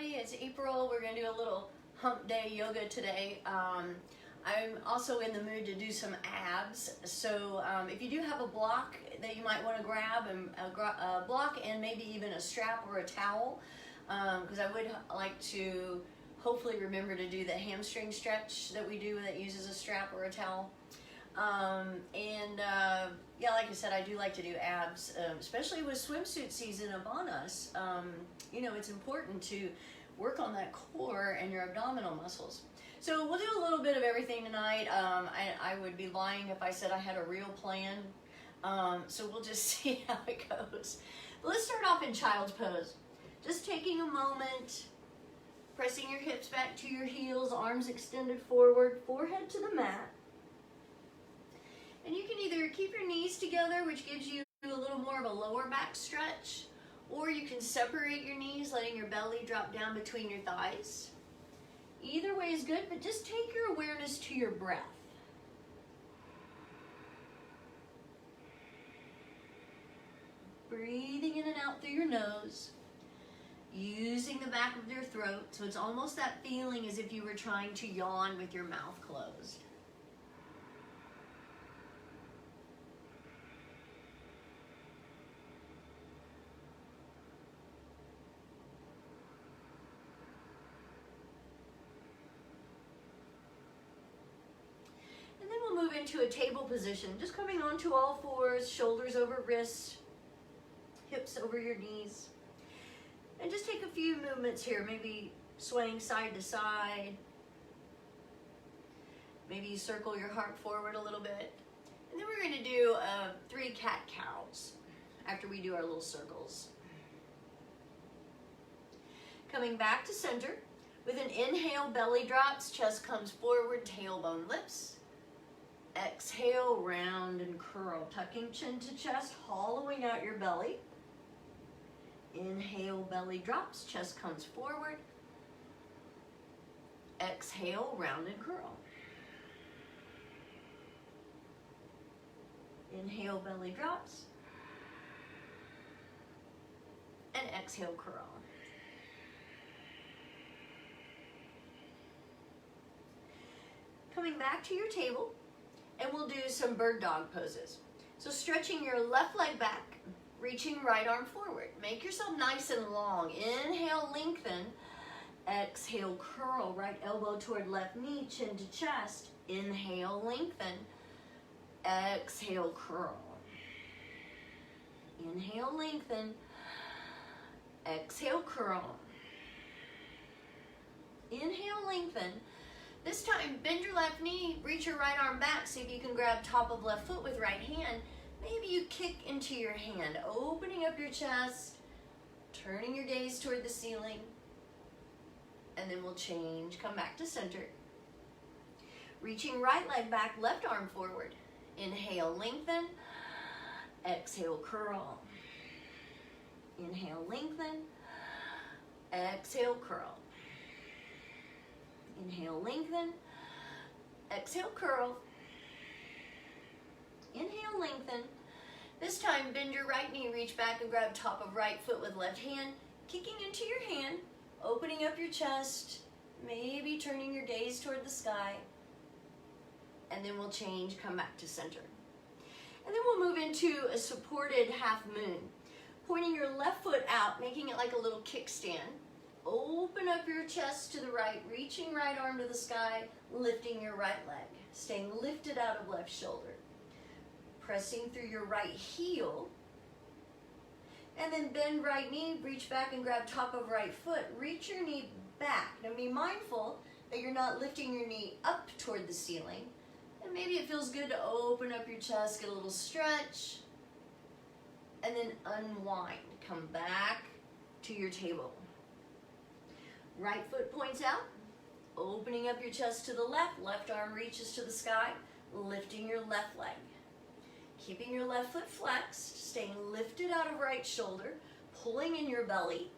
everybody, it's April. We're going to do a little hump day yoga today. I'm also in the mood to do some abs, so if you do have a block that you might want to grab, and a block and maybe even a strap or a towel, because I would like to hopefully remember to do the hamstring stretch that we do that uses a strap or a towel. Yeah, like I said, I do like to do abs, especially with swimsuit season upon us. You know, it's important to work on that core and your abdominal muscles. So we'll do a little bit of everything tonight. I would be lying if I said I had a real plan. So we'll just see how it goes. But let's start off in child's pose. Just taking a moment, pressing your hips back to your heels, arms extended forward, forehead to the mat. And you can either keep your knees together, which gives you a little more of a lower back stretch, or you can separate your knees, letting your belly drop down between your thighs. Either way is good, but just take your awareness to your breath. Breathing in and out through your nose, using the back of your throat, so it's almost that feeling as if you were trying to yawn with your mouth closed. Move into a table position, just coming onto all fours, shoulders over wrists, hips over your knees. And just take a few movements here, maybe swaying side to side. Maybe you circle your heart forward a little bit. And then we're going to do 3 cat-cows after we do our little circles. Coming back to center, with an inhale, belly drops, chest comes forward, tailbone lifts. Exhale, round and curl, tucking chin to chest, hollowing out your belly. Inhale, belly drops, chest comes forward. Exhale, round and curl. Inhale, belly drops. And exhale, curl. Coming back to your table. And we'll do some bird dog poses. So stretching your left leg back, reaching right arm forward. Make yourself nice and long. Inhale, lengthen. Exhale, curl. Right elbow toward left knee, chin to chest. Inhale, lengthen. Exhale, curl. Inhale, lengthen. Exhale, curl. Inhale, lengthen. This time, bend your left knee, reach your right arm back, see if you can grab top of left foot with right hand. Maybe you kick into your hand, opening up your chest, turning your gaze toward the ceiling, and then we'll change, come back to center. Reaching right leg back, left arm forward. Inhale, lengthen. Exhale, curl. Inhale, lengthen. Exhale, curl. Inhale, lengthen. Exhale, curl. Inhale, lengthen. This time, bend your right knee, reach back and grab top of right foot with left hand, kicking into your hand, opening up your chest, maybe turning your gaze toward the sky, and then we'll change, come back to center. And then we'll move into a supported half moon, pointing your left foot out, making it like a little kickstand. Open up your chest to the right, reaching right arm to the sky, lifting your right leg, staying lifted out of left shoulder. Pressing through your right heel, and then bend right knee, reach back and grab top of right foot, reach your knee back. Now be mindful that you're not lifting your knee up toward the ceiling, and maybe it feels good to open up your chest, get a little stretch, and then unwind. Come back to your table. Right foot points out, opening up your chest to the left, left arm reaches to the sky, lifting your left leg. Keeping your left foot flexed, staying lifted out of right shoulder, pulling in your belly,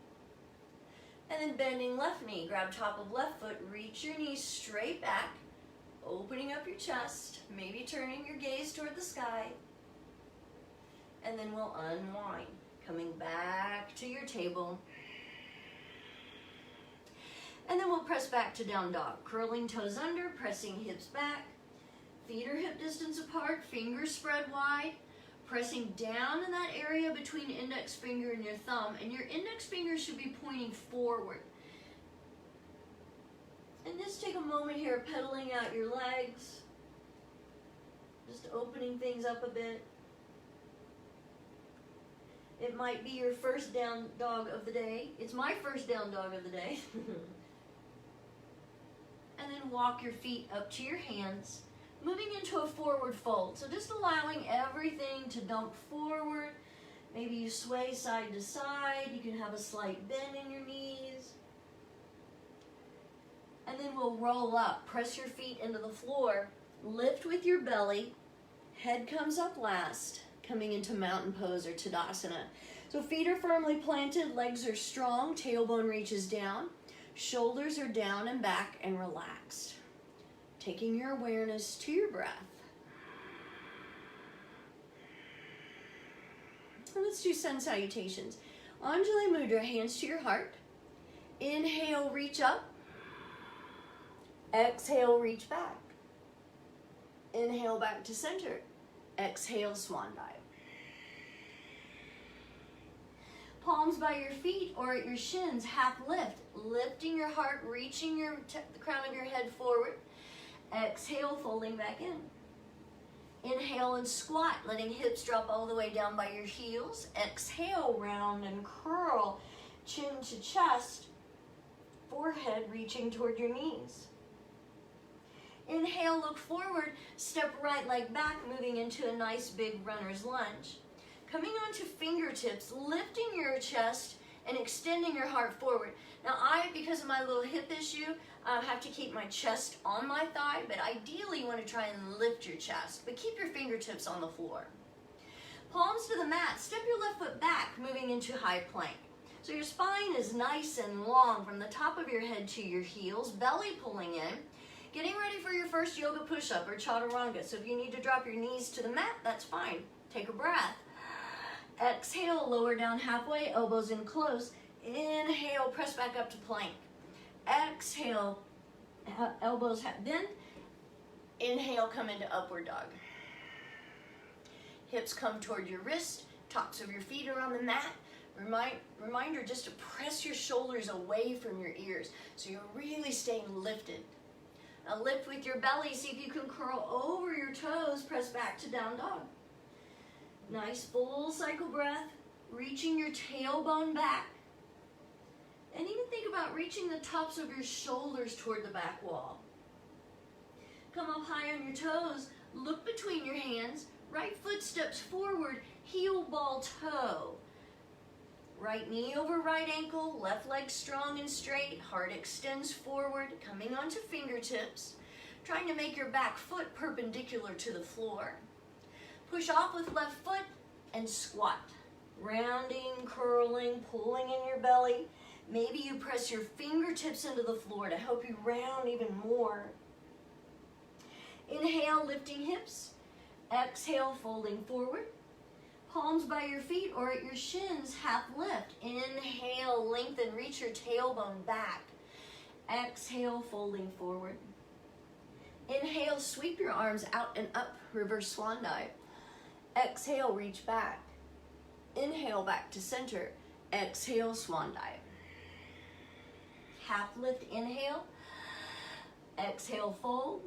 and then bending left knee. Grab top of left foot, reach your knees straight back, opening up your chest, maybe turning your gaze toward the sky, and then we'll unwind. Coming back to your table. And then we'll press back to down dog. Curling toes under, pressing hips back. Feet are hip distance apart, fingers spread wide. Pressing down in that area between index finger and your thumb. And your index finger should be pointing forward. And just take a moment here, pedaling out your legs. Just opening things up a bit. It might be your first down dog of the day. It's my first down dog of the day. And then walk your feet up to your hands, moving into a forward fold. So just allowing everything to dump forward. Maybe you sway side to side. You can have a slight bend in your knees. And then we'll roll up. Press your feet into the floor. Lift with your belly. Head comes up last. Coming into mountain pose or Tadasana. So feet are firmly planted, legs are strong, tailbone reaches down, shoulders are down and back and relaxed. Taking your awareness to your breath. And let's do sun salutations. Anjali Mudra, hands to your heart. Inhale, reach up. Exhale, reach back. Inhale, back to center. Exhale, swan dive. Palms by your feet or at your shins, half lift. Lifting your heart, reaching the crown of your head forward. Exhale, folding back in. Inhale and squat, letting hips drop all the way down by your heels. Exhale, round and curl, chin to chest, forehead reaching toward your knees. Inhale, look forward, step right leg back, moving into a nice big runner's lunge. Coming onto fingertips, lifting your chest and extending your heart forward. Now because of my little hip issue, have to keep my chest on my thigh, but ideally you want to try and lift your chest, but keep your fingertips on the floor. Palms to the mat, step your left foot back, moving into high plank. So your spine is nice and long from the top of your head to your heels, belly pulling in. Getting ready for your first yoga push-up or chaturanga. So if you need to drop your knees to the mat, that's fine. Take a breath. Exhale, lower down halfway, elbows in close. Inhale, press back up to plank. Exhale, elbows bend. Inhale, come into upward dog. Hips come toward your wrist. Tops of your feet are on the mat. Reminder just to press your shoulders away from your ears so you're really staying lifted. Now lift with your belly, see if you can curl over your toes, press back to down dog. Nice full cycle breath, reaching your tailbone back. And even think about reaching the tops of your shoulders toward the back wall. Come up high on your toes, look between your hands, right foot steps forward, heel ball toe. Right knee over right ankle, left leg strong and straight, heart extends forward, coming onto fingertips, trying to make your back foot perpendicular to the floor. Push off with left foot and squat. Rounding, curling, pulling in your belly. Maybe you press your fingertips into the floor to help you round even more. Inhale, lifting hips. Exhale, folding forward. Palms by your feet or at your shins, half lift. Inhale, lengthen, reach your tailbone back. Exhale, folding forward. Inhale, sweep your arms out and up, reverse swan dive. Exhale, reach back. Inhale, back to center. Exhale, swan dive. Half lift, inhale. Exhale, fold.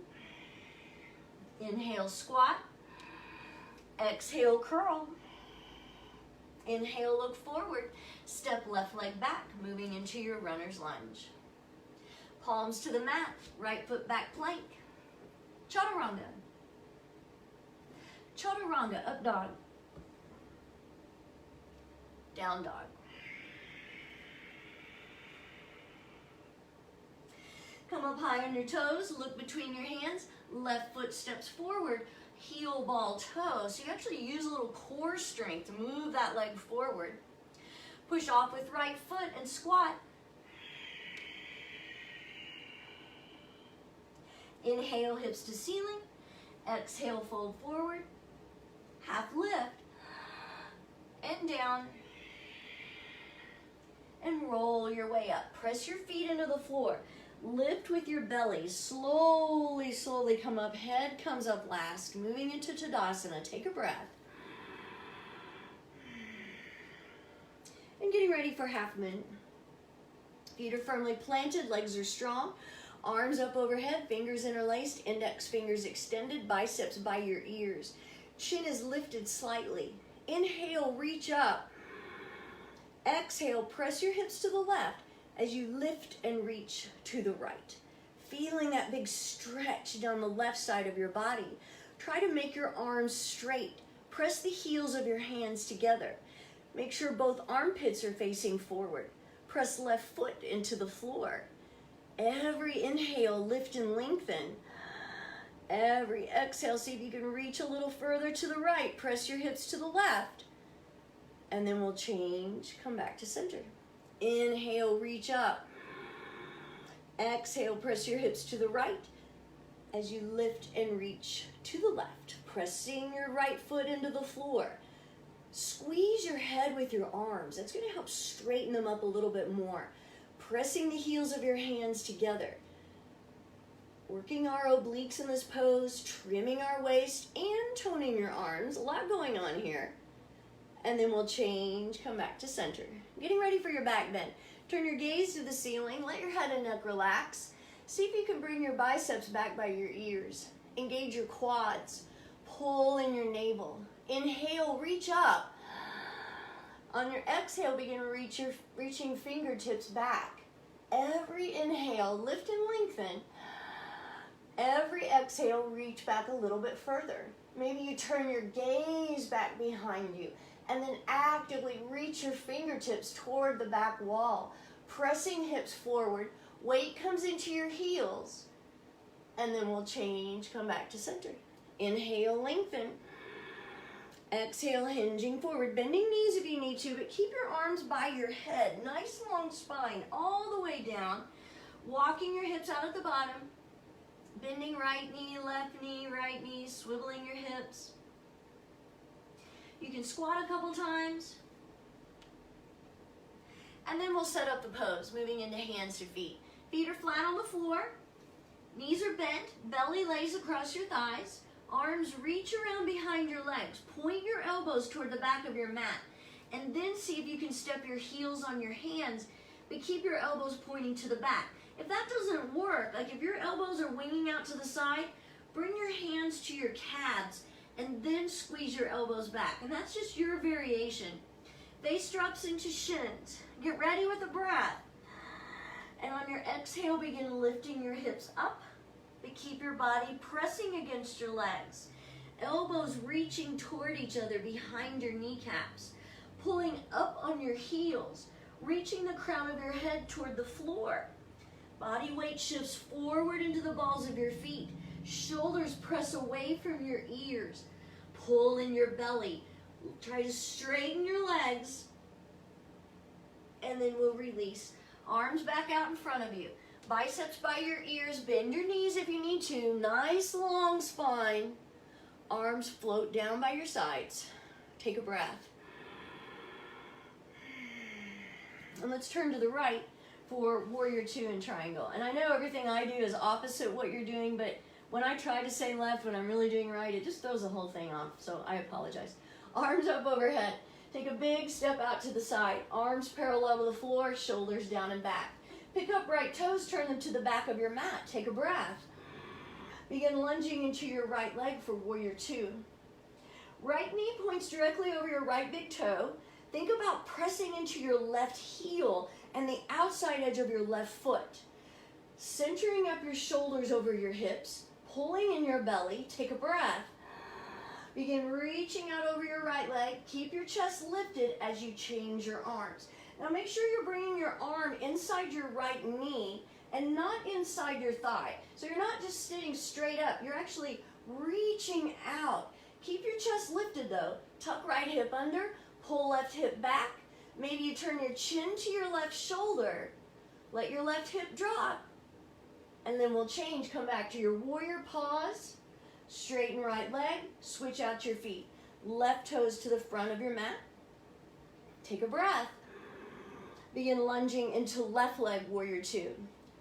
Inhale, squat. Exhale, curl. Inhale, look forward. Step left leg back, moving into your runner's lunge. Palms to the mat, right foot back plank. Chaturanga. Chaturanga, up dog. Down dog. Come up high on your toes, look between your hands, left foot steps forward, heel ball toe. So you actually use a little core strength to move that leg forward. Push off with right foot and squat. Inhale, hips to ceiling. Exhale, fold forward. Half lift. And down. and roll your way up. Press your feet into the floor. Lift with your belly. Slowly, slowly come up. Head comes up last. Moving into Tadasana. Take a breath. And getting ready for half minute. Feet are firmly planted. Legs are strong. Arms up overhead. Fingers interlaced. Index fingers extended. Biceps by your ears. Chin is lifted slightly. Inhale, reach up. Exhale, press your hips to the left as you lift and reach to the right. Feeling that big stretch down the left side of your body. Try to make your arms straight. Press the heels of your hands together. Make sure both armpits are facing forward. Press left foot into the floor. Every inhale, lift and lengthen. Every exhale, see if you can reach a little further to the right. Press your hips to the left. And then we'll change, come back to center. Inhale, reach up. Exhale, press your hips to the right as you lift and reach to the left. Pressing your right foot into the floor. Squeeze your head with your arms. That's going to help straighten them up a little bit more. Pressing the heels of your hands together. Working our obliques in this pose, trimming our waist and toning your arms. A lot going on here. And then we'll change, come back to center. Getting ready for your back bend. Turn your gaze to the ceiling. Let your head and neck relax. See if you can bring your biceps back by your ears. Engage your quads. Pull in your navel. Inhale, reach up. On your exhale, begin reaching fingertips back. Every inhale, lift and lengthen. Every exhale, reach back a little bit further. Maybe you turn your gaze back behind you and then actively reach your fingertips toward the back wall, pressing hips forward. Weight comes into your heels, and then we'll change, come back to center. Inhale, lengthen. Exhale, hinging forward, bending knees if you need to, but keep your arms by your head. Nice long spine all the way down. Walking your hips out at the bottom. Bending right knee, right knee, swiveling your hips. You can squat a couple times. And then we'll set up the pose, moving into hands to feet. Feet are flat on the floor. Knees are bent. Belly lays across your thighs. Arms reach around behind your legs. Point your elbows toward the back of your mat. And then see if you can step your heels on your hands, but keep your elbows pointing to the back. If that doesn't work, like if your elbows are winging out to the side, bring your hands to your calves and then squeeze your elbows back. And that's just your variation. Face drops into shins. Get ready with a breath. And on your exhale, begin lifting your hips up, but keep your body pressing against your legs. Elbows reaching toward each other behind your kneecaps. Pulling up on your heels, reaching the crown of your head toward the floor. Body weight shifts forward into the balls of your feet. Shoulders press away from your ears. Pull in your belly. Try to straighten your legs. And then we'll release. Arms back out in front of you. Biceps by your ears. Bend your knees if you need to. Nice long spine. Arms float down by your sides. Take a breath. And let's turn to the right for Warrior Two and Triangle. And I know everything I do is opposite what you're doing, but when I try to say left when I'm really doing right, it just throws the whole thing off, so I apologize. Arms up overhead. Take a big step out to the side. Arms parallel to the floor, shoulders down and back. Pick up right toes, turn them to the back of your mat. Take a breath. Begin lunging into your right leg for Warrior Two. Right knee points directly over your right big toe. Think about pressing into your left heel and the outside edge of your left foot. Centering up your shoulders over your hips, pulling in your belly. Take a breath. Begin reaching out over your right leg. Keep your chest lifted as you change your arms. Now make sure you're bringing your arm inside your right knee and not inside your thigh. So you're not just sitting straight up. You're actually reaching out. Keep your chest lifted though. Tuck right hip under. Pull left hip back. Maybe you turn your chin to your left shoulder. Let your left hip drop. And then we'll change. Come back to your warrior pause. Straighten right leg. Switch out your feet. Left toes to the front of your mat. Take a breath. Begin lunging into left leg, warrior two.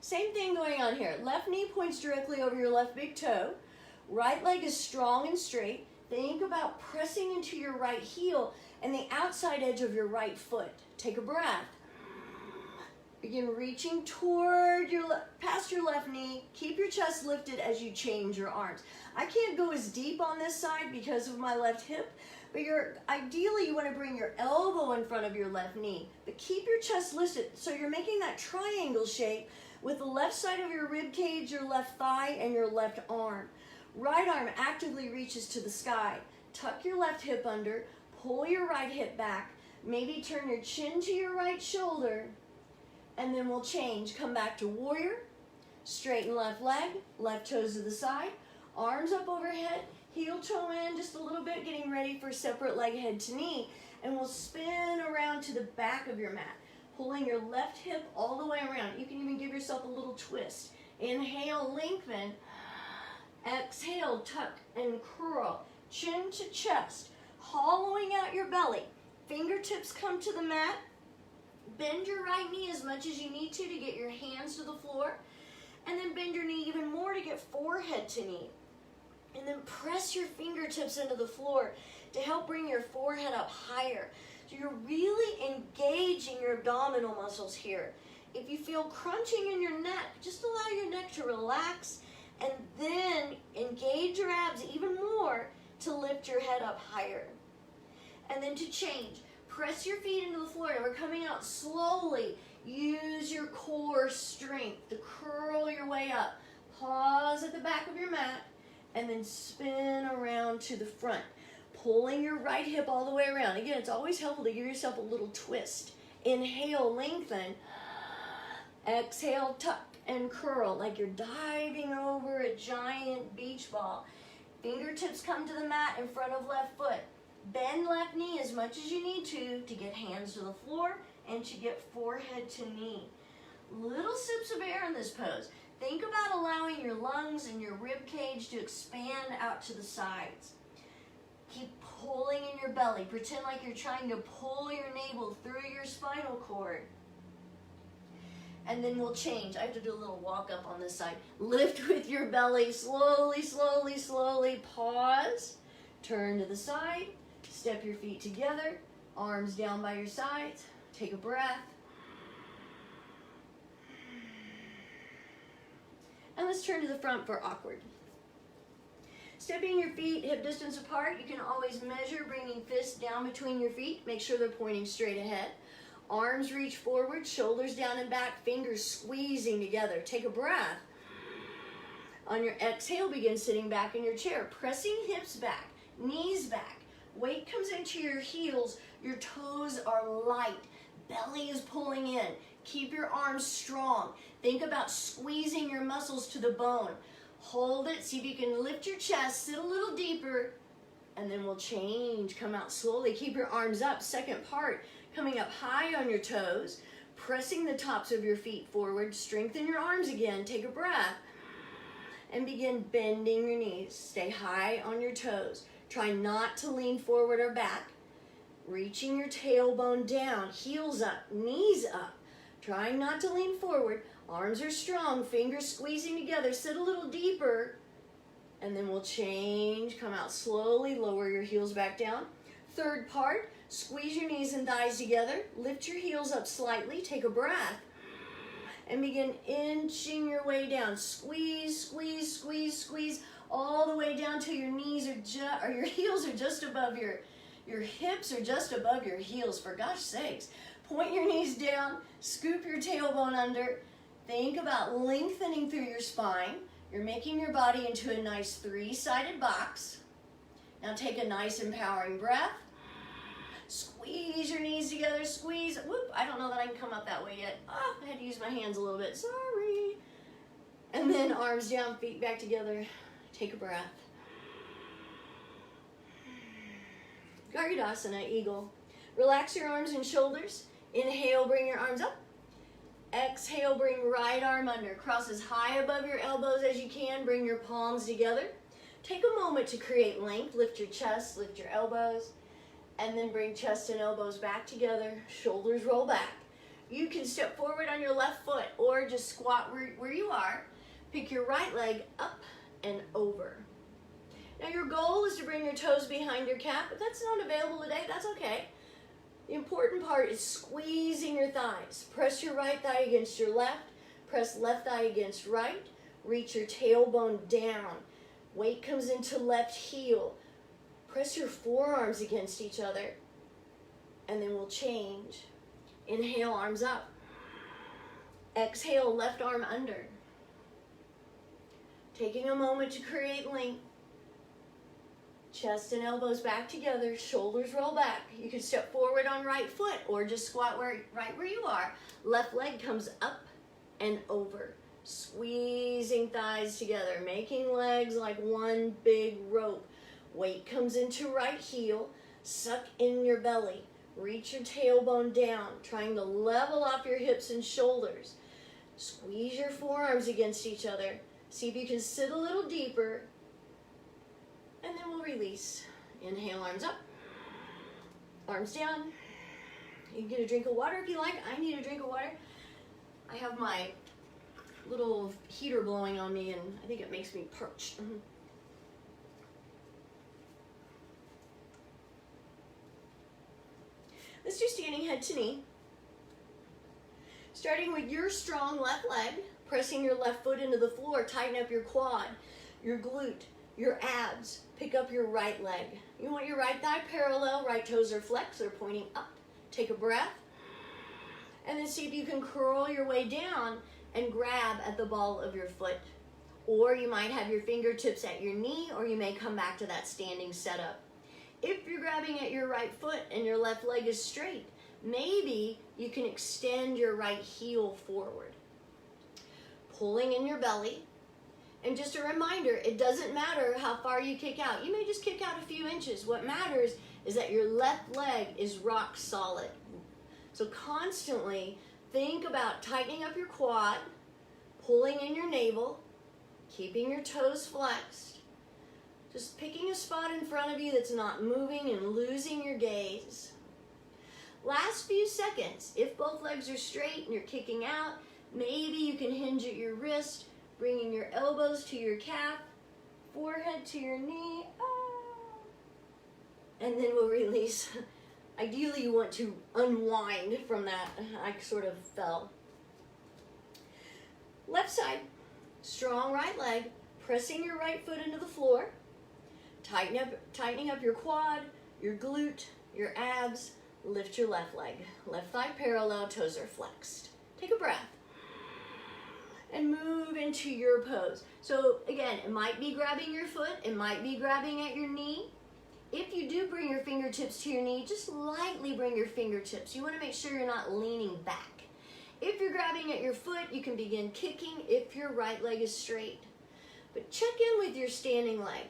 Same thing going on here. Left knee points directly over your left big toe. Right leg is strong and straight. Think about pressing into your right heel and the outside edge of your right foot. Take a breath. Begin reaching toward past your left knee. Keep your chest lifted as you change your arms. I can't go as deep on this side because of my left hip, but ideally you want to bring your elbow in front of your left knee, but keep your chest lifted so you're making that triangle shape with the left side of your rib cage, your left thigh, and your left arm. Right arm actively reaches to the sky. Tuck your left hip under, pull your right hip back, maybe turn your chin to your right shoulder, and then we'll change. Come back to warrior, straighten left leg, left toes to the side, arms up overhead, heel toe in just a little bit, getting ready for separate leg head to knee, and we'll spin around to the back of your mat, pulling your left hip all the way around. You can even give yourself a little twist. Inhale, lengthen. Exhale, tuck and curl. Chin to chest, hollowing out your belly. Fingertips come to the mat. Bend your right knee as much as you need to get your hands to the floor. And then bend your knee even more to get forehead to knee. And then press your fingertips into the floor to help bring your forehead up higher. So you're really engaging your abdominal muscles here. If you feel crunching in your neck, just allow your neck to relax and then engage your abs even more to lift your head up higher. And then to change, press your feet into the floor. Now we're coming out slowly. Use your core strength to curl your way up. Pause at the back of your mat and then spin around to the front, pulling your right hip all the way around. Again, it's always helpful to give yourself a little twist. Inhale, lengthen. Exhale, tuck and curl like you're diving over a giant beach ball. Fingertips come to the mat in front of left foot. Bend left knee as much as you need to get hands to the floor and to get forehead to knee. Little sips of air in this pose. Think about allowing your lungs and your rib cage to expand out to the sides. Keep pulling in your belly. Pretend like you're trying to pull your navel through your spinal cord. And then we'll change. I have to do a little walk up on this side. Lift with your belly. Slowly, slowly, slowly. Pause. Turn to the side. Step your feet together. Arms down by your sides. Take a breath. And let's turn to the front for awkward. Stepping your feet hip distance apart. You can always measure bringing fists down between your feet. Make sure they're pointing straight ahead. Arms reach forward, shoulders down and back, fingers squeezing together. Take a breath. On your exhale, begin sitting back in your chair, pressing hips back, knees back. Weight comes into your heels. Your toes are light. Belly is pulling in. Keep your arms strong. Think about squeezing your muscles to the bone. Hold it. See if you can lift your chest, sit a little deeper, and then we'll change. Come out slowly. Keep your arms up. Second part. Coming up high on your toes, pressing the tops of your feet forward. Strengthen your arms again. Take a breath. And begin bending your knees. Stay high on your toes. Try not to lean forward or back. Reaching your tailbone down. Heels up. Knees up. Trying not to lean forward. Arms are strong. Fingers squeezing together. Sit a little deeper. And then we'll change. Come out slowly. Lower your heels back down. Third part. Squeeze your knees and thighs together. Lift your heels up slightly. Take a breath. And begin inching your way down. Squeeze, squeeze, squeeze, squeeze. All the way down till your knees are your heels are just above your hips are just above your heels. For gosh sakes. Point your knees down. Scoop your tailbone under. Think about lengthening through your spine. You're making your body into a nice three-sided box. Now take a nice empowering breath. Squeeze your knees together, squeeze. Whoop, I don't know that I can come up that way yet. Oh, I had to use my hands a little bit, sorry. And then arms down, feet back together. Take a breath. Garudasana, eagle. Relax your arms and shoulders. Inhale, bring your arms up. Exhale, bring right arm under. Cross as high above your elbows as you can. Bring your palms together. Take a moment to create length. Lift your chest, lift your elbows. And then bring chest and elbows back together. Shoulders roll back. You can step forward on your left foot or just squat where you are. Pick your right leg up and over. Now your goal is to bring your toes behind your calf. If that's not available today, that's okay. The important part is squeezing your thighs. Press your right thigh against your left. Press left thigh against right. Reach your tailbone down. Weight comes into left heel. Press your forearms against each other. And then we'll change. Inhale, arms up. Exhale, left arm under. Taking a moment to create length. Chest and elbows back together, shoulders roll back. You can step forward on right foot or just squat right where you are. Left leg comes up and over. Squeezing thighs together, making legs like one big rope. Weight comes into right heel. Suck in your belly. Reach your tailbone down, trying to level off your hips and shoulders. Squeeze your forearms against each other. See if you can sit a little deeper. And then we'll release. Inhale, arms up. Arms down. You can get a drink of water if you like. I need a drink of water. I have my little heater blowing on me and I think it makes me parched. Let's do standing head to knee. Starting with your strong left leg, pressing your left foot into the floor, tighten up your quad, your glute, your abs. Pick up your right leg. You want your right thigh parallel, right toes are flexed, they're pointing up. Take a breath. And then see if you can curl your way down and grab at the ball of your foot. Or you might have your fingertips at your knee, or you may come back to that standing setup. If you're grabbing at your right foot and your left leg is straight, maybe you can extend your right heel forward. Pulling in your belly. And just a reminder, it doesn't matter how far you kick out. You may just kick out a few inches. What matters is that your left leg is rock solid. So constantly think about tightening up your quad, pulling in your navel, keeping your toes flexed. Just picking a spot in front of you that's not moving and losing your gaze. Last few seconds, if both legs are straight and you're kicking out, maybe you can hinge at your wrist, bringing your elbows to your calf, forehead to your knee, and then we'll release. Ideally, you want to unwind from that. I sort of fell. Left side, strong right leg, pressing your right foot into the floor, tightening up your quad, your glute, your abs, lift your left leg. Left thigh parallel, toes are flexed. Take a breath. And move into your pose. So again, it might be grabbing your foot, it might be grabbing at your knee. If you do bring your fingertips to your knee, just lightly bring your fingertips. You want to make sure you're not leaning back. If you're grabbing at your foot, you can begin kicking if your right leg is straight. But check in with your standing leg.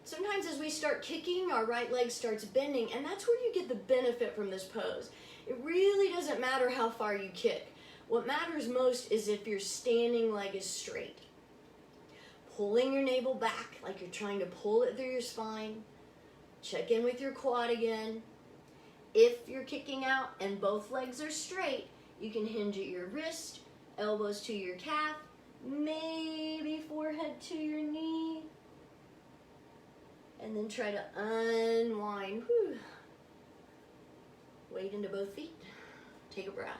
Sometimes as we start kicking, our right leg starts bending, and that's where you get the benefit from this pose. It really doesn't matter how far you kick. What matters most is if your standing leg is straight. Pulling your navel back like you're trying to pull it through your spine. Check in with your quad again. If you're kicking out and both legs are straight, you can hinge at your wrist, elbows to your calf, maybe forehead to your knee, and then try to unwind. Whew. Weight into both feet. Take a breath.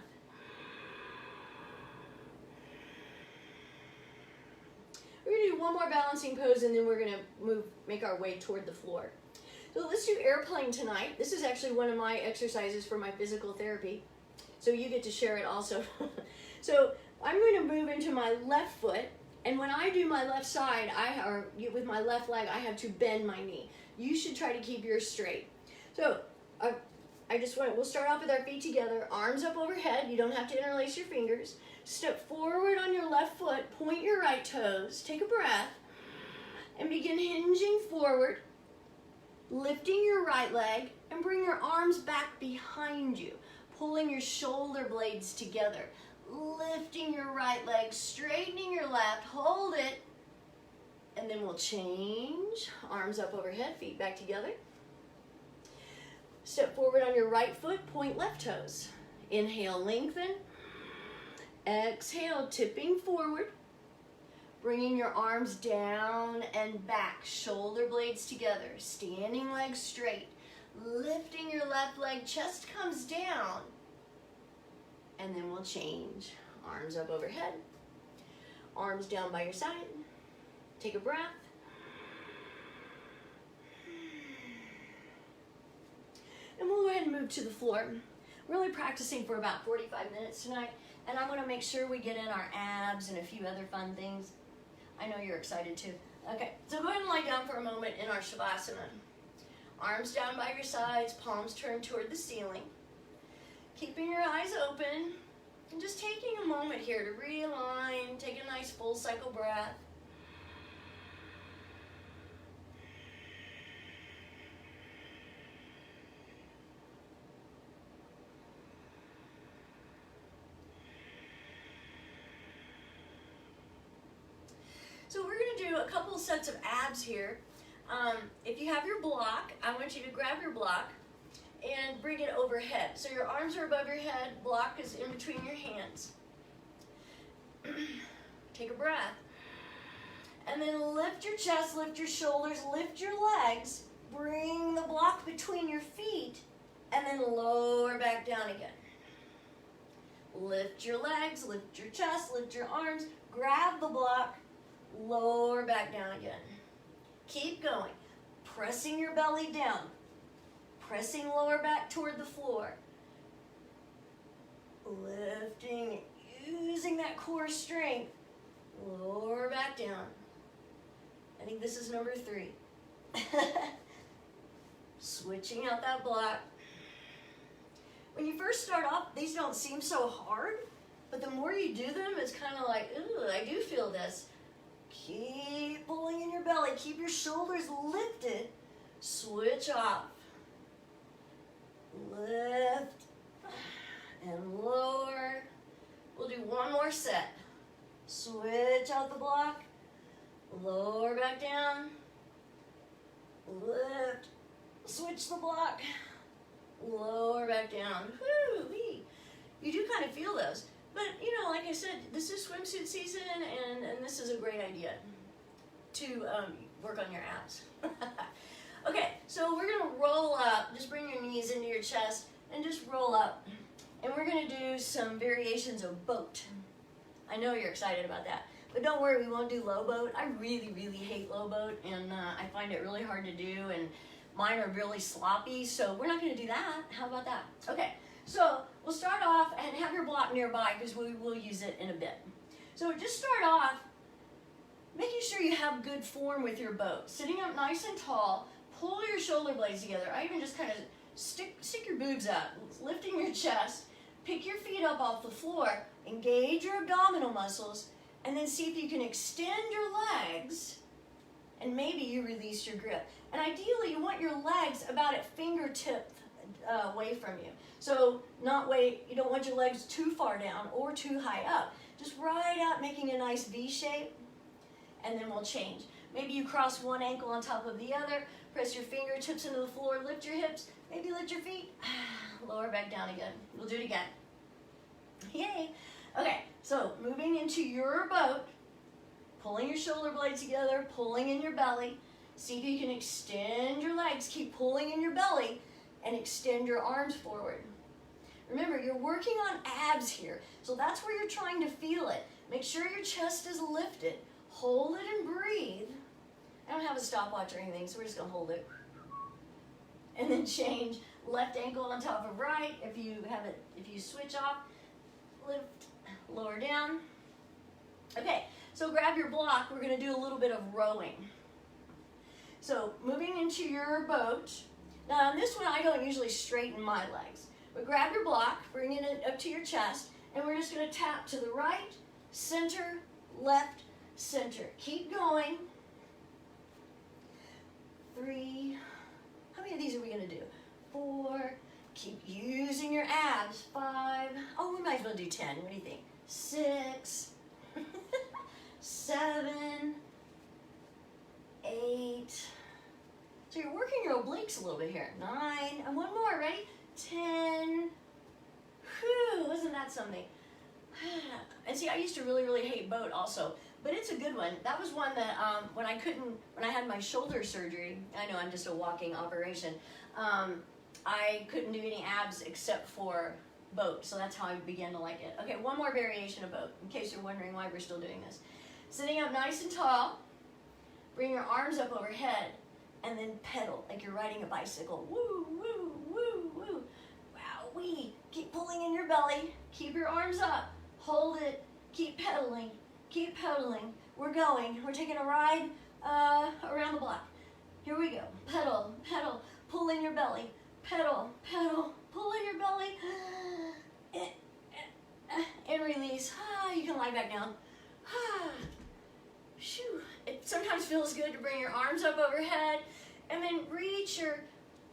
We're going to do one more balancing pose and then we're going to make our way toward the floor. So let's do airplane tonight. This is actually one of my exercises for my physical therapy. So you get to share it also. So I'm going to move into my left foot. And when I do my left side, with my left leg, I have to bend my knee. You should try to keep yours straight. So we'll start off with our feet together, arms up overhead. You don't have to interlace your fingers. Step forward on your left foot, point your right toes, take a breath, and begin hinging forward, lifting your right leg, and bring your arms back behind you, pulling your shoulder blades together, lifting your right leg, straightening your left, hold it, and then we'll change. Arms up overhead, feet back together. Step forward on your right foot, point left toes. Inhale, lengthen. Exhale, tipping forward. Bringing your arms down and back, shoulder blades together, standing legs straight. Lifting your left leg, chest comes down. And then we'll change. Arms up overhead. Arms down by your side. Take a breath. And we'll go ahead and move to the floor. We're only practicing for about 45 minutes tonight, and I want to make sure we get in our abs and a few other fun things. I know you're excited too. Okay, so go ahead and lie down for a moment in our Shavasana. Arms down by your sides, palms turned toward the ceiling. Keeping your eyes open, and just taking a moment here to realign, take a nice full cycle breath. So we're going to do a couple sets of abs here. If you have your block, I want you to grab your block and bring it overhead. So your arms are above your head, block is in between your hands. Take a breath. And then lift your chest, lift your shoulders, lift your legs, bring the block between your feet, and then lower back down again. Lift your legs, lift your chest, lift your arms, grab the block, lower back down again. Keep going. Pressing your belly down. Pressing lower back toward the floor. Lifting, using that core strength. Lower back down. I think this is number 3. Switching out that block. When you first start off, these don't seem so hard, but the more you do them, it's kind of like, ooh, I do feel this. Keep pulling in your belly. Keep your shoulders lifted. Switch off. Lift and lower. We'll do one more set. Switch out the block. Lower back down. Lift. Switch the block. Lower back down. Woo-wee. You do kind of feel those. But, you know, like I said, this is swimsuit season, and this is a great idea to work on your abs. Okay, so we're going to roll up. Just bring your knees into your chest and just roll up. And we're going to do some variations of boat. I know you're excited about that. But don't worry, we won't do low boat. I really, really hate low boat, and I find it really hard to do, and mine are really sloppy, so we're not going to do that. How about that? Okay. So we'll start off and have your block nearby because we will use it in a bit. So just start off making sure you have good form with your boat. Sitting up nice and tall, pull your shoulder blades together. I even just kind of stick your boobs out, lifting your chest, pick your feet up off the floor, engage your abdominal muscles, and then see if you can extend your legs, and maybe you release your grip. And ideally, you want your legs about at fingertip away from you. So you don't want your legs too far down or too high up. Just right out, making a nice V shape, and then we'll change. Maybe you cross one ankle on top of the other, press your fingertips into the floor, lift your hips, maybe lift your feet, lower back down again. We'll do it again. Yay! Okay, so moving into your boat, pulling your shoulder blades together, pulling in your belly. See if you can extend your legs, keep pulling in your belly, and extend your arms forward. Remember, you're working on abs here, so that's where you're trying to feel it. Make sure your chest is lifted. Hold it and breathe. I don't have a stopwatch or anything, so we're just going to hold it. And then change left ankle on top of right. If you switch off, lift, lower down. Okay, so grab your block. We're going to do a little bit of rowing. So moving into your boat. Now on this one, I don't usually straighten my legs. But grab your block, bring it up to your chest, and we're just going to tap to the right, center, left, center. Keep going. 3. How many of these are we going to do? 4. Keep using your abs. 5. Oh, we might as well do 10. What do you think? 6. 7. 8. So you're working your obliques a little bit here. 9. And one more. Ready? 10. that something? And see, I used to really, really hate boat also, but it's a good one. That was one that when I had my shoulder surgery, I know I'm just a walking operation, I couldn't do any abs except for boat, so that's how I began to like it. Okay, one more variation of boat, in case you're wondering why we're still doing this. Sitting up nice and tall, bring your arms up overhead, and then pedal like you're riding a bicycle. Woo, woo, woo, woo. Wow, wee. Keep pulling in your belly. Keep your arms up. Hold it. Keep pedaling. Keep pedaling. We're going. We're taking a ride around the block. Here we go. Pedal, pedal. Pull in your belly. Pedal, pedal. Pull in your belly. And release. You can lie back down. It sometimes feels good to bring your arms up overhead and then reach your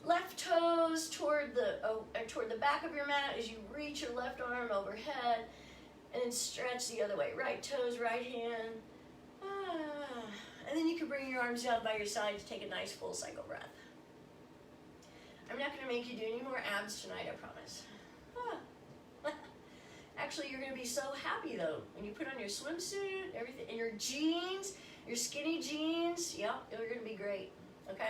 left toes toward the back of your mat as you reach your left arm overhead, and then stretch the other way. Right toes, right hand. And then you can bring your arms down by your sides, take a nice full cycle breath. I'm not going to make you do any more abs tonight, I promise. Actually, you're going to be so happy though when you put on your swimsuit, everything, and your jeans, your skinny jeans. Yep, you're going to be great. Okay.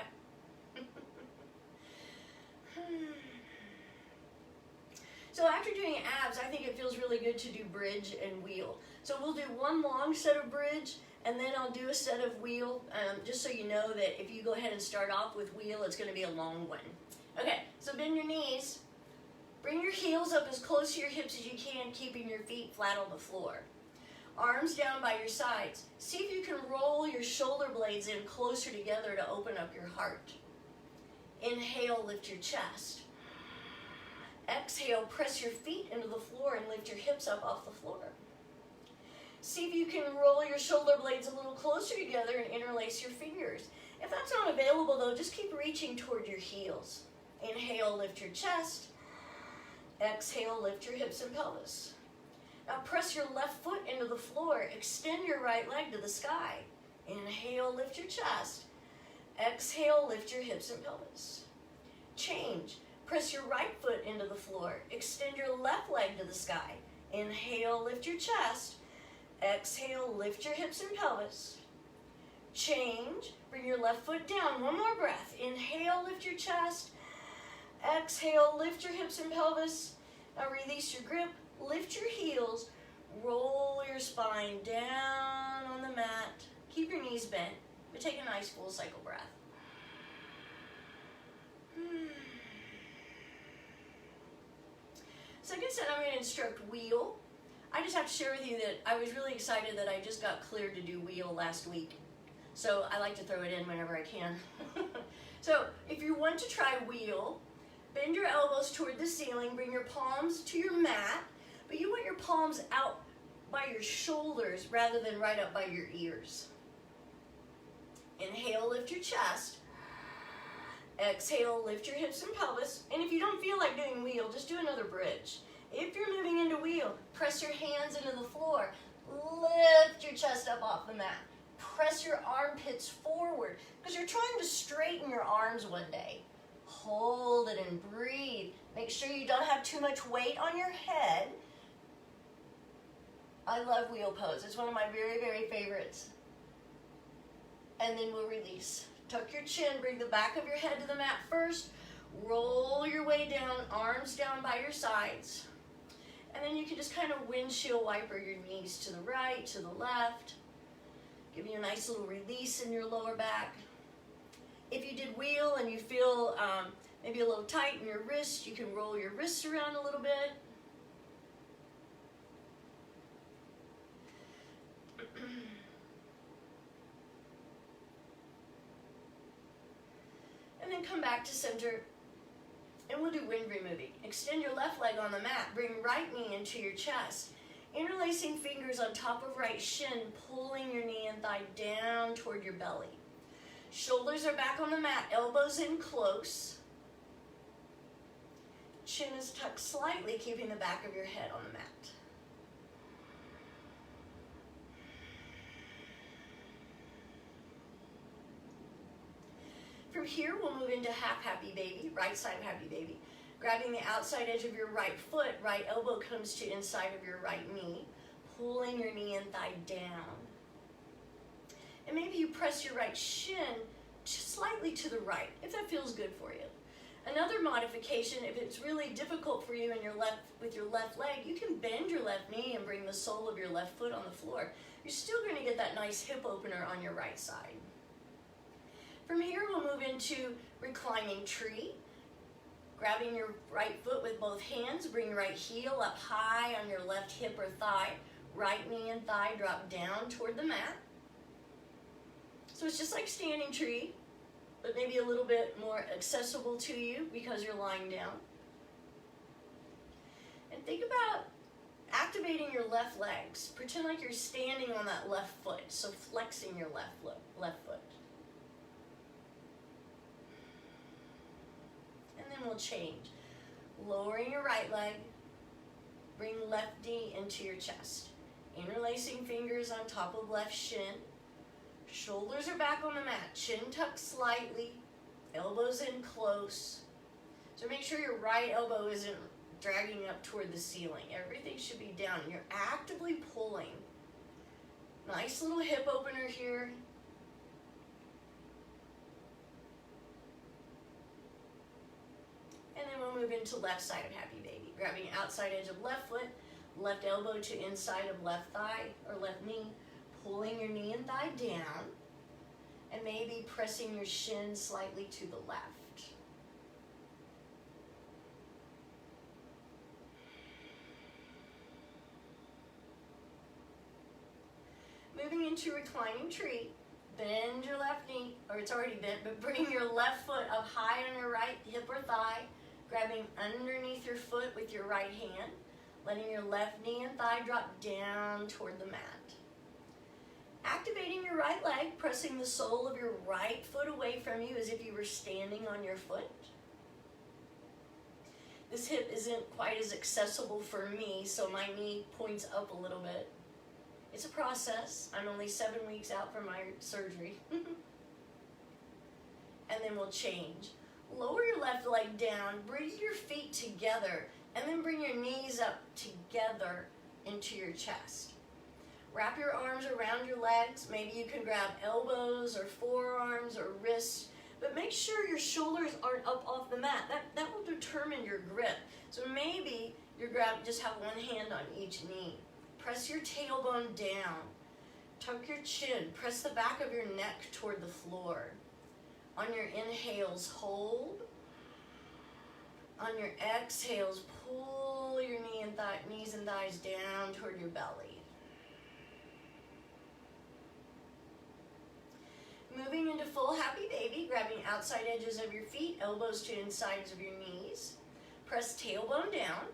So after doing abs, I think it feels really good to do bridge and wheel. So we'll do one long set of bridge, and then I'll do a set of wheel, just so you know that if you go ahead and start off with wheel, it's going to be a long one. Okay, so bend your knees. Bring your heels up as close to your hips as you can, keeping your feet flat on the floor. Arms down by your sides. See if you can roll your shoulder blades in closer together to open up your heart. Inhale, lift your chest. Exhale, press your feet into the floor and lift your hips up off the floor. See if you can roll your shoulder blades a little closer together and interlace your fingers. If that's not available though, just keep reaching toward your heels. Inhale, lift your chest. Exhale, lift your hips and pelvis. Now press your left foot into the floor. Extend your right leg to the sky. Inhale, lift your chest. Exhale, lift your hips and pelvis. Change. Press your right foot into the floor. Extend your left leg to the sky. Inhale, lift your chest. Exhale, lift your hips and pelvis. Change. Bring your left foot down. One more breath. Inhale, lift your chest. Exhale, lift your hips and pelvis. Now release your grip, lift your heels, roll your spine down on the mat. Keep your knees bent, but take a nice full cycle breath. Second set, I'm going to instruct wheel. I just have to share with you that I was really excited that I just got cleared to do wheel last week. So I like to throw it in whenever I can. So if you want to try wheel, bend your elbows toward the ceiling, bring your palms to your mat, but you want your palms out by your shoulders rather than right up by your ears. Inhale, lift your chest. Exhale, lift your hips and pelvis. And if you don't feel like doing wheel, just do another bridge. If you're moving into wheel, press your hands into the floor. Lift your chest up off the mat. Press your armpits forward because you're trying to straighten your arms one day. Hold it and breathe. Make sure you don't have too much weight on your head. I love wheel pose. It's one of my very, very favorites. And then we'll release. Tuck your chin, bring the back of your head to the mat first. Roll your way down, arms down by your sides. And then you can just kind of windshield wiper your knees to the right, to the left. Give you a nice little release in your lower back. If you did wheel and you feel maybe a little tight in your wrist, you can roll your wrists around a little bit. And then come back to center. And we'll do wind removing. Extend your left leg on the mat. Bring right knee into your chest. Interlacing fingers on top of right shin, pulling your knee and thigh down toward your belly. Shoulders are back on the mat, elbows in close. Chin is tucked slightly, keeping the back of your head on the mat. From here, we'll move into half happy baby, right side happy baby. Grabbing the outside edge of your right foot, right elbow comes to inside of your right knee, pulling your knee and thigh down. And maybe you press your right shin just slightly to the right, if that feels good for you. Another modification, if it's really difficult for you with your left leg, you can bend your left knee and bring the sole of your left foot on the floor. You're still going to get that nice hip opener on your right side. From here, we'll move into reclining tree. Grabbing your right foot with both hands, bring your right heel up high on your left hip or thigh. Right knee and thigh drop down toward the mat. So it's just like standing tree, but maybe a little bit more accessible to you because you're lying down. And think about activating your left legs. Pretend like you're standing on that left foot, so flexing your left foot. And then we'll change. Lowering your right leg, bring left knee into your chest. Interlacing fingers on top of left shin. Shoulders are back on the mat, chin tucked slightly, elbows in close. So make sure your right elbow isn't dragging up toward the ceiling. Everything should be down. You're actively pulling. Nice little hip opener here. And then we'll move into left side of Happy Baby. Grabbing outside edge of left foot, left elbow to inside of left thigh or left knee. Pulling your knee and thigh down, and maybe pressing your shin slightly to the left. Moving into reclining tree, bend your left knee, or it's already bent, but bring your left foot up high on your right hip or thigh, grabbing underneath your foot with your right hand, letting your left knee and thigh drop down toward the mat. Activating your right leg, pressing the sole of your right foot away from you as if you were standing on your foot. This hip isn't quite as accessible for me, so my knee points up a little bit. It's a process. I'm only 7 weeks out from my surgery. And then we'll change. Lower your left leg down, bring your feet together, and then bring your knees up together into your chest. Wrap your arms around your legs. Maybe you can grab elbows or forearms or wrists, but make sure your shoulders aren't up off the mat. That will determine your grip. So maybe just have one hand on each knee. Press your tailbone down. Tuck your chin. Press the back of your neck toward the floor. On your inhales, hold. On your exhales, pull your knees and thighs down toward your belly. Moving into full Happy Baby, grabbing outside edges of your feet, elbows to insides of your knees. Press tailbone down.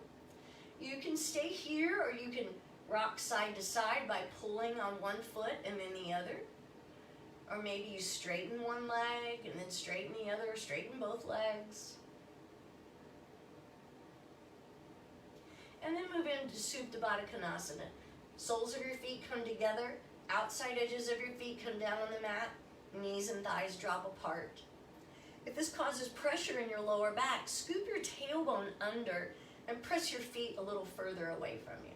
You can stay here or you can rock side to side by pulling on one foot and then the other. Or maybe you straighten one leg and then straighten the other, or straighten both legs. And then move into Supta Baddha Konasana. Soles of your feet come together, outside edges of your feet come down on the mat, knees and thighs drop apart. If this causes pressure in your lower back, scoop your tailbone under and press your feet a little further away from you.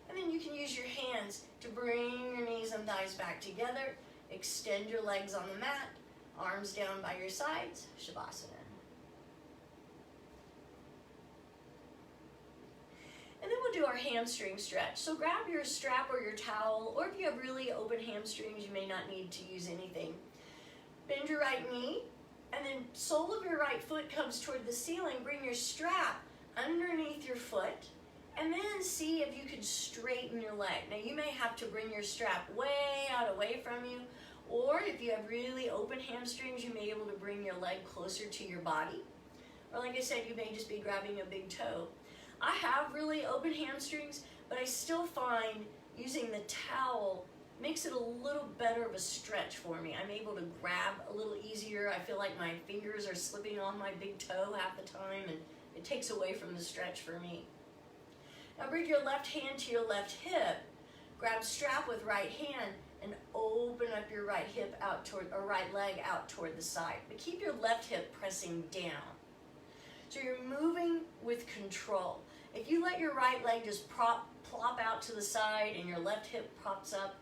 And then you can use your hands to bring your knees and thighs back together, extend your legs on the mat, arms down by your sides, Shavasana. And then we'll do our hamstring stretch. So grab your strap or your towel, or if you have really open hamstrings, you may not need to use anything. Bend your right knee, and then sole of your right foot comes toward the ceiling. Bring your strap underneath your foot, and then see if you can straighten your leg. Now you may have to bring your strap way out away from you, or if you have really open hamstrings, you may be able to bring your leg closer to your body. Or like I said, you may just be grabbing a big toe. I have really open hamstrings, but I still find using the towel makes it a little better of a stretch for me. I'm able to grab a little easier. I feel like my fingers are slipping off my big toe half the time, and it takes away from the stretch for me. Now bring your left hand to your left hip, grab strap with right hand, and open up your right hip out toward, or right leg out toward the side. But keep your left hip pressing down. So you're moving with control. If you let your right leg just plop out to the side and your left hip pops up,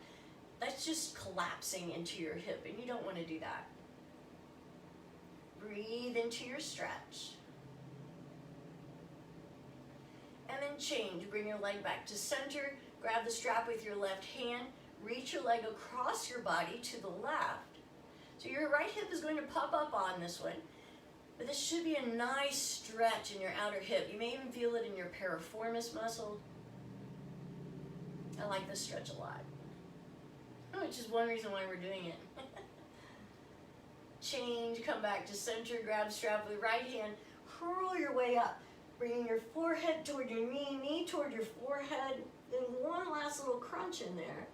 that's just collapsing into your hip, and you don't want to do that. Breathe into your stretch. And then change. Bring your leg back to center. Grab the strap with your left hand. Reach your leg across your body to the left. So your right hip is going to pop up on this one. But this should be a nice stretch in your outer hip. You may even feel it in your piriformis muscle. I like this stretch a lot. Which is one reason why we're doing it. Change, come back to center, grab strap with the right hand, curl your way up, bringing your forehead toward your knee toward your forehead, then one last little crunch in there,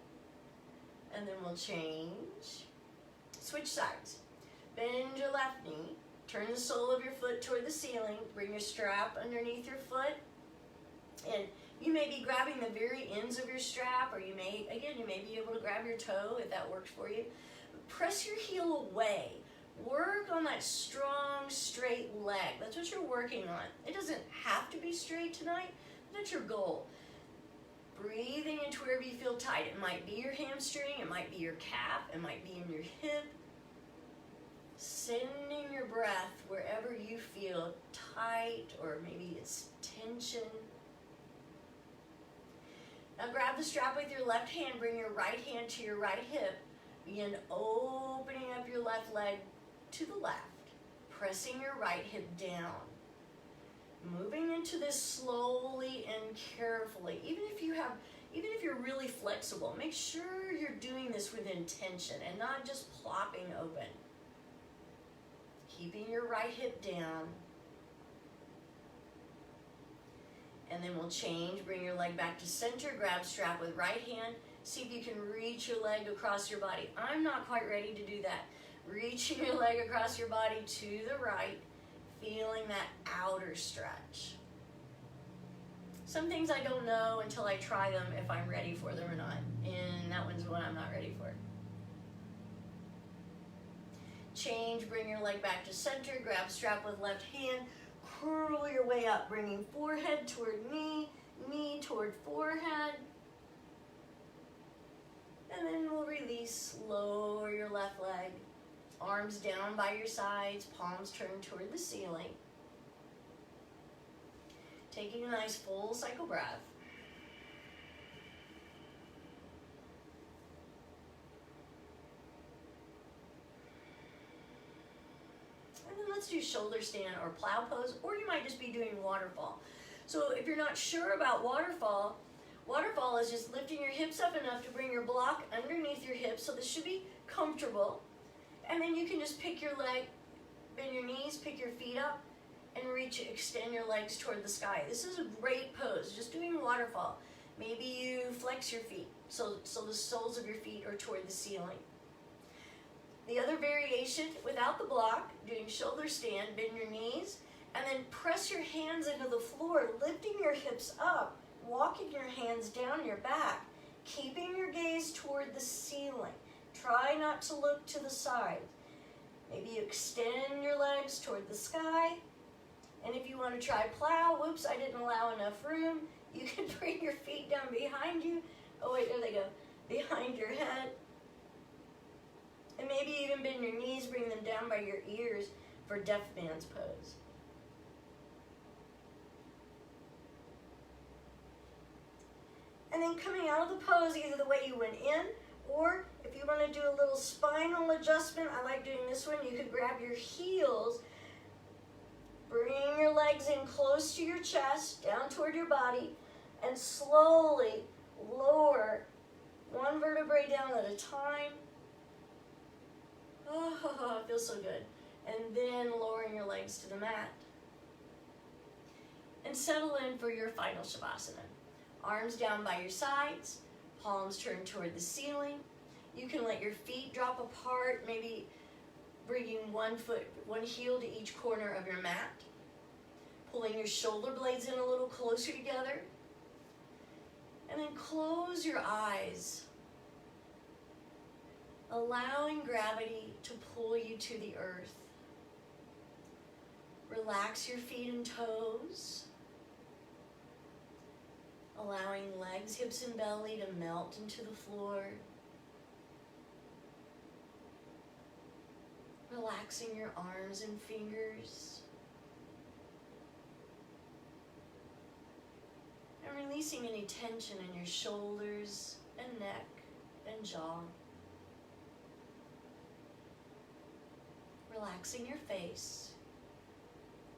and then we'll change. Switch sides. Bend your left knee, turn the sole of your foot toward the ceiling, bring your strap underneath your foot, and you may be grabbing the very ends of your strap, or you may be able to grab your toe if that works for you. Press your heel away. Work on that strong, straight leg. That's what you're working on. It doesn't have to be straight tonight, but that's your goal. Breathing into wherever you feel tight. It might be your hamstring, it might be your calf, it might be in your hip. Sending your breath wherever you feel tight, or maybe it's tension. Now grab the strap with your left hand, bring your right hand to your right hip. Begin opening up your left leg to the left, pressing your right hip down. Moving into this slowly and carefully. Even if you're really flexible, make sure you're doing this with intention and not just plopping open. Keeping your right hip down. And then we'll change, bring your leg back to center, grab strap with right hand. See if you can reach your leg across your body. I'm not quite ready to do that. Reaching your leg across your body to the right, feeling that outer stretch. Some things I don't know until I try them if I'm ready for them or not. And that one's one I'm not ready for. Change, bring your leg back to center, grab strap with left hand, curl your way up, bringing forehead toward knee, knee toward forehead. And then we'll release, lower your left leg, arms down by your sides, palms turned toward the ceiling. Taking a nice full cycle breath. And then let's do shoulder stand or plow pose, or you might just be doing waterfall. So if you're not sure about waterfall, waterfall is just lifting your hips up enough to bring your block underneath your hips, so this should be comfortable. And then you can just pick your leg, bend your knees, pick your feet up, and reach, extend your legs toward the sky. This is a great pose, just doing waterfall. Maybe you flex your feet, so the soles of your feet are toward the ceiling. The other variation, without the block, doing shoulder stand, bend your knees, and then press your hands into the floor, lifting your hips up, walking your hands down your back, keeping your gaze toward the ceiling. Try not to look to the side. Maybe you extend your legs toward the sky. And if you want to try plow, whoops, I didn't allow enough room, you can bring your feet down behind you. Oh wait, there they go. Behind your head. And maybe even bend your knees, bring them down by your ears for deaf man's pose. And then coming out of the pose, either the way you went in, or if you want to do a little spinal adjustment, I like doing this one, you could grab your heels, bring your legs in close to your chest, down toward your body, and slowly lower one vertebrae down at a time. Oh, it feels so good. And then lowering your legs to the mat. And settle in for your final Shavasana. Arms down by your sides, palms turned toward the ceiling. You can let your feet drop apart, maybe bringing one heel to each corner of your mat. Pulling your shoulder blades in a little closer together. And then close your eyes. allowing gravity to pull you to the earth. Relax your feet and toes, allowing legs, hips, and belly to melt into the floor. Relaxing your arms and fingers. And releasing any tension in your shoulders and neck and jaw. Relaxing your face.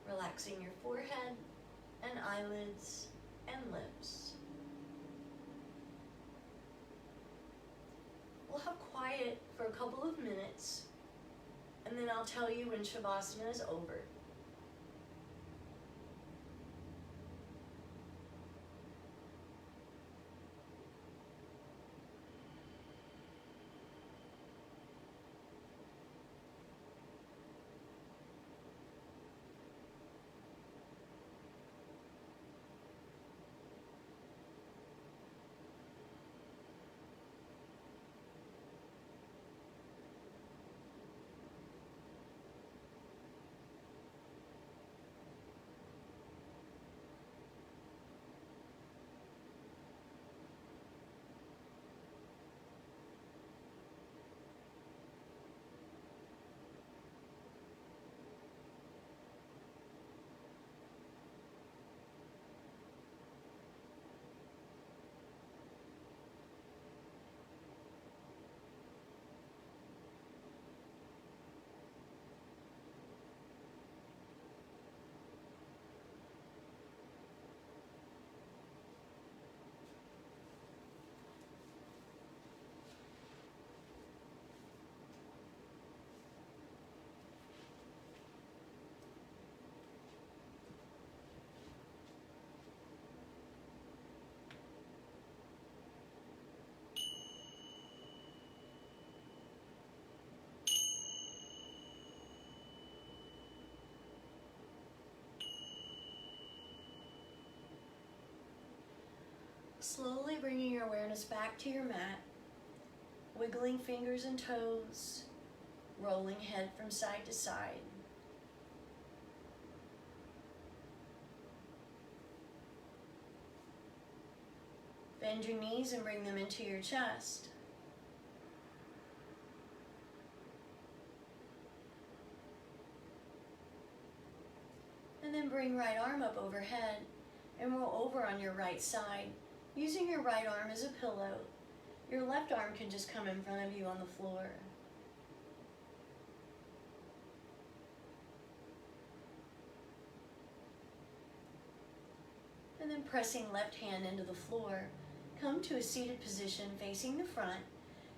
Relaxing your forehead and eyelids and lips. We'll have quiet for a couple of minutes, and then I'll tell you when Shavasana is over. Slowly bringing your awareness back to your mat, wiggling fingers and toes, rolling head from side to side. Bend your knees and bring them into your chest. And then bring right arm up overhead and roll over on your right side, using your right arm as a pillow. Your left arm can just come in front of you on the floor. And then pressing left hand into the floor, come to a seated position facing the front,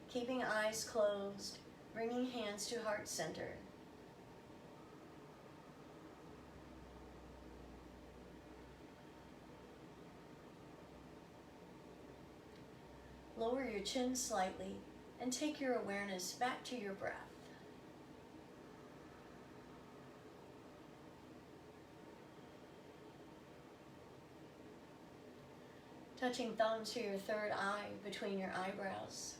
keeping eyes closed, bringing hands to heart center. Lower your chin slightly and take your awareness back to your breath. Touching thumbs to your third eye between your eyebrows,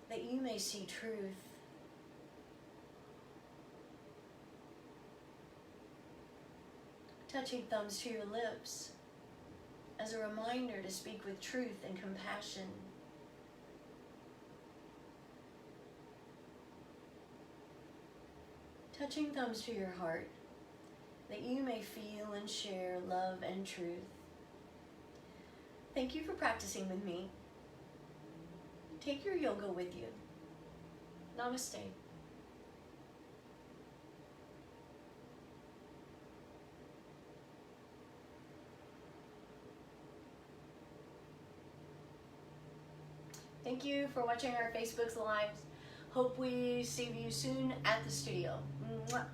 that you may see truth. Touching thumbs to your lips as a reminder to speak with truth and compassion. Touching thumbs to your heart, that you may feel and share love and truth. Thank you for practicing with me. Take your yoga with you. Namaste. Thank you for watching our Facebook's lives. Hope we see you soon at the studio. Mwah.